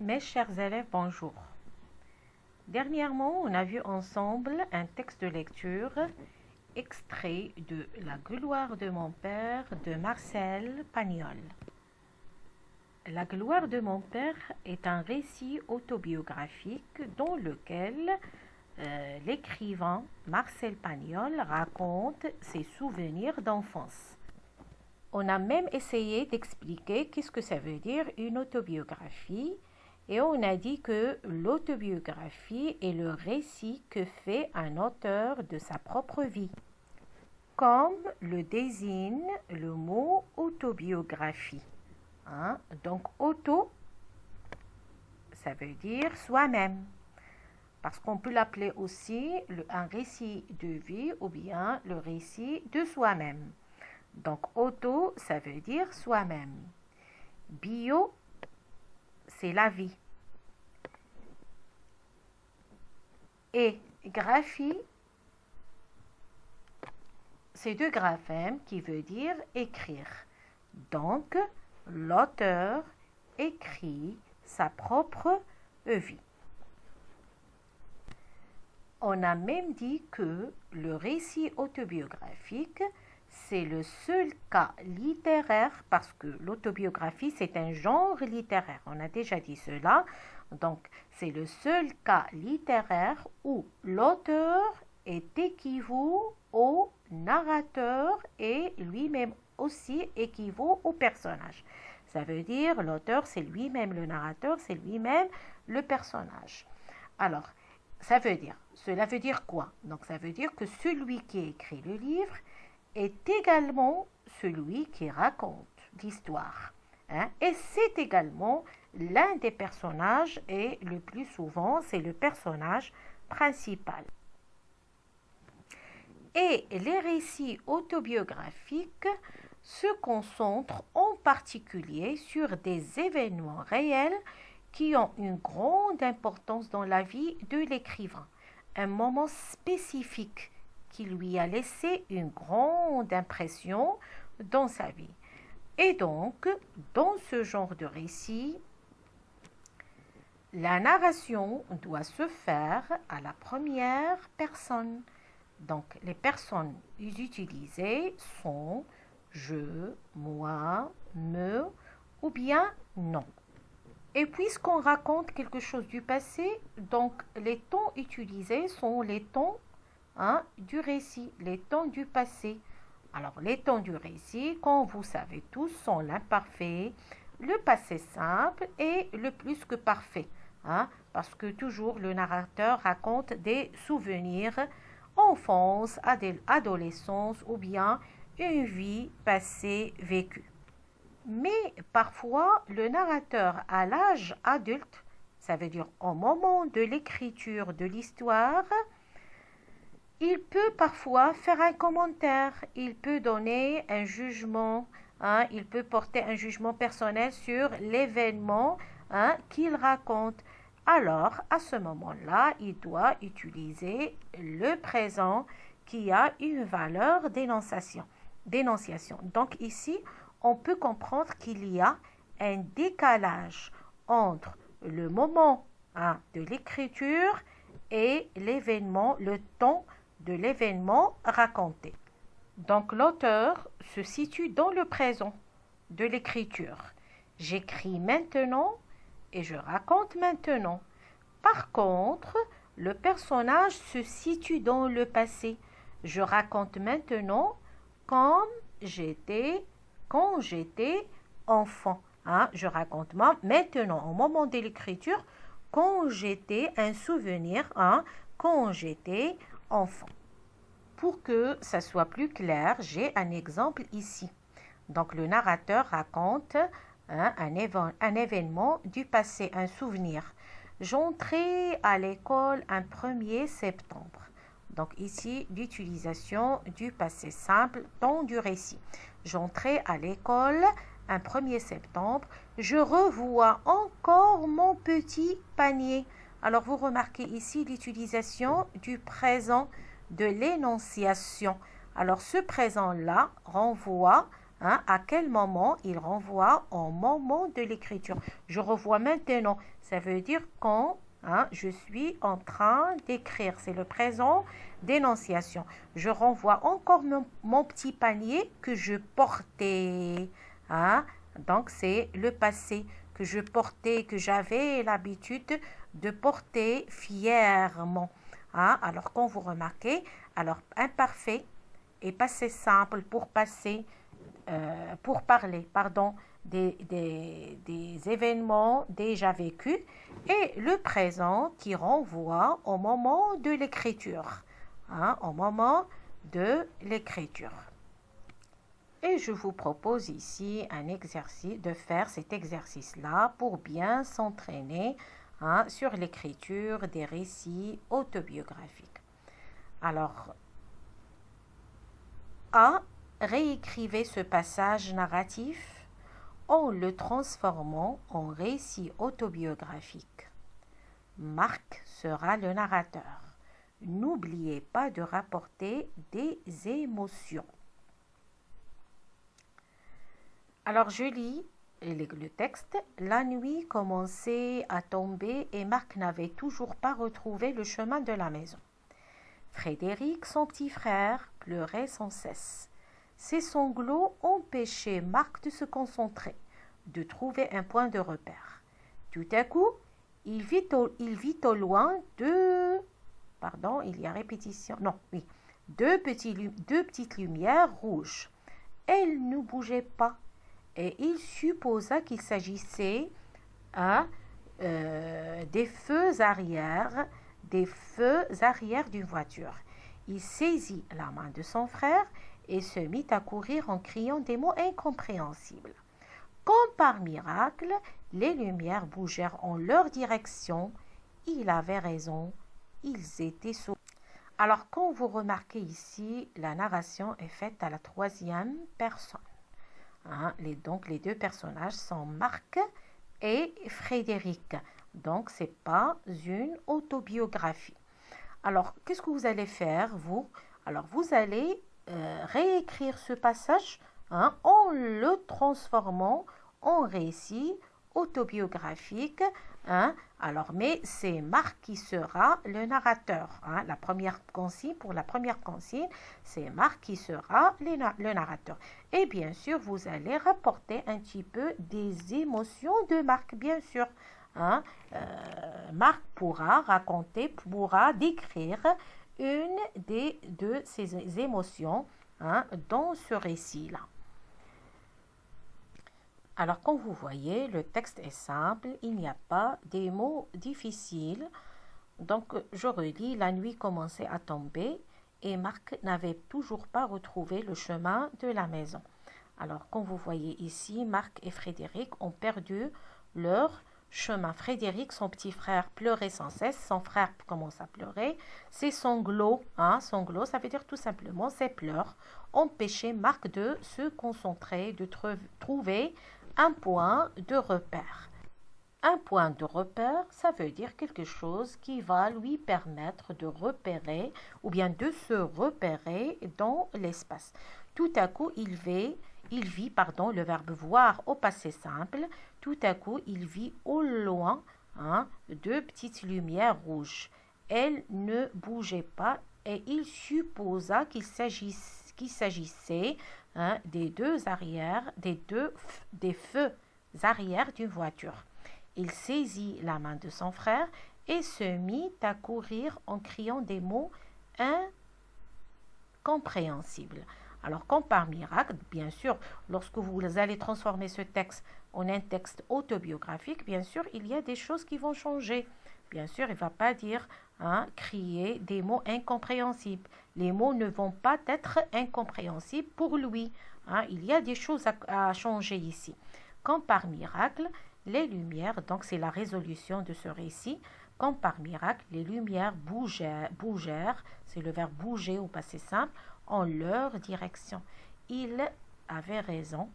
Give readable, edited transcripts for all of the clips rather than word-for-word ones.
Mes chers élèves, bonjour. Dernièrement, on a vu ensemble un texte de lecture extrait de La gloire de mon père de Marcel Pagnol. La gloire de mon père est un récit autobiographique dans lequel l'écrivain Marcel Pagnol raconte ses souvenirs d'enfance. On a même essayé d'expliquer qu'est-ce que ça veut dire une autobiographie et on a dit que l'autobiographie est le récit que fait un auteur de sa propre vie, comme le désigne le mot autobiographie. Donc auto, ça veut dire soi-même, parce qu'on peut l'appeler aussi un récit de vie ou bien le récit de soi-même. Donc auto, ça veut dire soi-même. Bio, c'est la vie. Et graphie, c'est deux graphèmes qui veut dire écrire. Donc, l'auteur écrit sa propre vie. On a même dit que le récit autobiographique, c'est le seul cas littéraire, parce que l'autobiographie, c'est un genre littéraire. On a déjà dit cela. Donc, c'est le seul cas littéraire où l'auteur est équivaut au narrateur et lui-même aussi équivaut au personnage. Ça veut dire l'auteur, c'est lui-même le narrateur, c'est lui-même le personnage. Alors, cela veut dire quoi? Donc, ça veut dire que celui qui écrit le livre est également celui qui raconte l'histoire. Et c'est également l'un des personnages et le plus souvent, c'est le personnage principal. Et les récits autobiographiques se concentrent en particulier sur des événements réels qui ont une grande importance dans la vie de l'écrivain, un moment spécifique qui lui a laissé une grande impression dans sa vie. Et donc, dans ce genre de récit, la narration doit se faire à la première personne. Donc, les personnes utilisées sont je, moi, me ou bien non. Et puisqu'on raconte quelque chose du passé, donc les temps utilisés sont les temps du récit, les temps du passé. Alors, les temps du récit, comme vous savez tous, sont l'imparfait, le passé simple et le plus que parfait. Parce que toujours le narrateur raconte des souvenirs, enfance, adolescence ou bien une vie passée vécue. Mais parfois, le narrateur à l'âge adulte, ça veut dire au moment de l'écriture de l'histoire, il peut parfois faire un commentaire, il peut donner un jugement, il peut porter un jugement personnel sur l'événement qu'il raconte. Alors, à ce moment-là, il doit utiliser le présent qui a une valeur d'énonciation. Donc ici, on peut comprendre qu'il y a un décalage entre le moment de l'écriture et l'événement, le temps de l'événement raconté. Donc l'auteur se situe dans le présent de l'écriture. J'écris maintenant et je raconte maintenant. Par contre, le personnage se situe dans le passé. Je raconte maintenant quand j'étais enfant. Je raconte maintenant, au moment de l'écriture, quand j'étais un souvenir, quand j'étais enfant. Pour que ça soit plus clair, j'ai un exemple ici. Donc, le narrateur raconte un événement du passé, un souvenir. J'entrais à l'école un 1er septembre. Donc ici, l'utilisation du passé simple dans du récit. J'entrais à l'école un 1er septembre. Je revois encore mon petit panier. Alors, vous remarquez ici l'utilisation du présent de l'énonciation. Alors, ce présent-là renvoie Hein, à quel moment il renvoie au moment de l'écriture. Je revois maintenant. Ça veut dire quand je suis en train d'écrire. C'est le présent d'énonciation. Je renvoie encore mon petit panier que je portais. Hein. Donc, c'est le passé que je portais, que j'avais l'habitude de porter fièrement. Hein. Alors, quand vous remarquez, alors imparfait et passé simple pour parler, pardon, des événements déjà vécus et le présent qui renvoie au moment de l'écriture. Hein, au moment de l'écriture. Et je vous propose ici un exercice, de faire cet exercice-là pour bien s'entraîner sur l'écriture des récits autobiographiques. Alors, A. Réécrivez ce passage narratif en le transformant en récit autobiographique. Marc sera le narrateur. N'oubliez pas de rapporter des émotions. Alors je lis le texte. La nuit commençait à tomber et Marc n'avait toujours pas retrouvé le chemin de la maison. Frédéric, son petit frère, pleurait sans cesse. Ses sanglots empêchaient Marc de se concentrer, de trouver un point de repère. Tout à coup, il vit au loin deux petites lumières rouges. Elles ne bougeaient pas et il supposa qu'il s'agissait des feux arrière d'une voiture. Il saisit la main de son frère et se mit à courir en criant des mots incompréhensibles. Comme par miracle, les lumières bougèrent en leur direction. Il avait raison, ils étaient sauvés. Alors, quand vous remarquez ici, la narration est faite à la troisième personne. Donc, les deux personnages sont Marc et Frédéric. Donc, ce n'est pas une autobiographie. Alors, qu'est-ce que vous allez faire, vous? Alors, vous allez réécrire ce passage en le transformant en récit autobiographique. Alors, mais c'est Marc qui sera le narrateur. Pour la première consigne, c'est Marc qui sera le narrateur. Et bien sûr, vous allez rapporter un petit peu des émotions de Marc, bien sûr. Marc pourra décrire une de ses émotions dans ce récit-là. Alors, comme vous voyez, le texte est simple, il n'y a pas des mots difficiles. Donc, je relis, la nuit commençait à tomber et Marc n'avait toujours pas retrouvé le chemin de la maison. Alors, comme vous voyez ici, Marc et Frédéric ont perdu leur chemin. Frédéric, son petit frère, pleurait sans cesse. Son frère commence à pleurer. Ses sanglots, sanglots, ça veut dire tout simplement ses pleurs, empêchaient Marc de se concentrer, de trouver un point de repère. Un point de repère, ça veut dire quelque chose qui va lui permettre de repérer ou bien de se repérer dans l'espace. Tout à coup, il vit, le verbe voir au passé simple. Tout à coup, il vit au loin deux petites lumières rouges. Elles ne bougeaient pas et il supposa qu'il s'agissait des feux arrière d'une voiture. Il saisit la main de son frère et se mit à courir en criant des mots incompréhensibles. Alors, comme par miracle, bien sûr, lorsque vous allez transformer ce texte en un texte autobiographique, bien sûr, il y a des choses qui vont changer. Bien sûr, il ne va pas dire crier des mots incompréhensibles. Les mots ne vont pas être incompréhensibles pour lui. Il y a des choses à changer ici. Comme par miracle, les lumières, donc c'est la résolution de ce récit, comme par miracle, les lumières bougèrent, c'est le verbe bouger au passé simple, en leur direction. Il avait raison,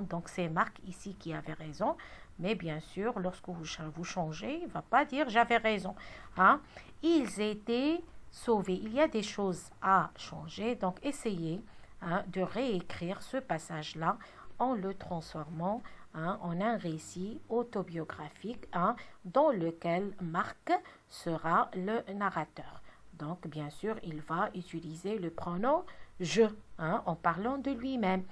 donc c'est Marc ici qui avait raison, mais bien sûr, lorsque vous changez, il ne va pas dire j'avais raison. Ils étaient sauvés. Il y a des choses à changer, donc essayez de réécrire ce passage-là en le transformant en un récit autobiographique dans lequel Marc sera le narrateur. Donc, bien sûr, il va utiliser le pronom je en parlant de lui-même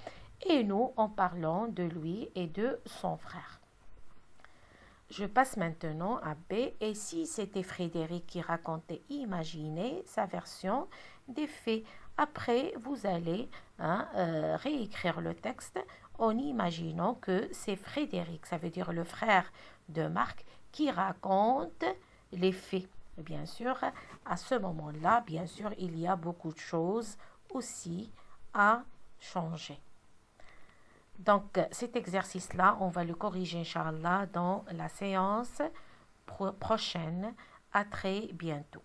et nous en parlant de lui et de son frère. Je passe maintenant à B. Et si c'était Frédéric qui racontait, imaginez sa version des faits. Après, vous allez réécrire le texte en imaginant que c'est Frédéric, ça veut dire le frère de Marc, qui raconte les faits. Bien sûr, à ce moment-là, bien sûr, il y a beaucoup de choses aussi à changer. Donc, cet exercice-là, on va le corriger, Inch'Allah, dans la séance prochaine. À très bientôt.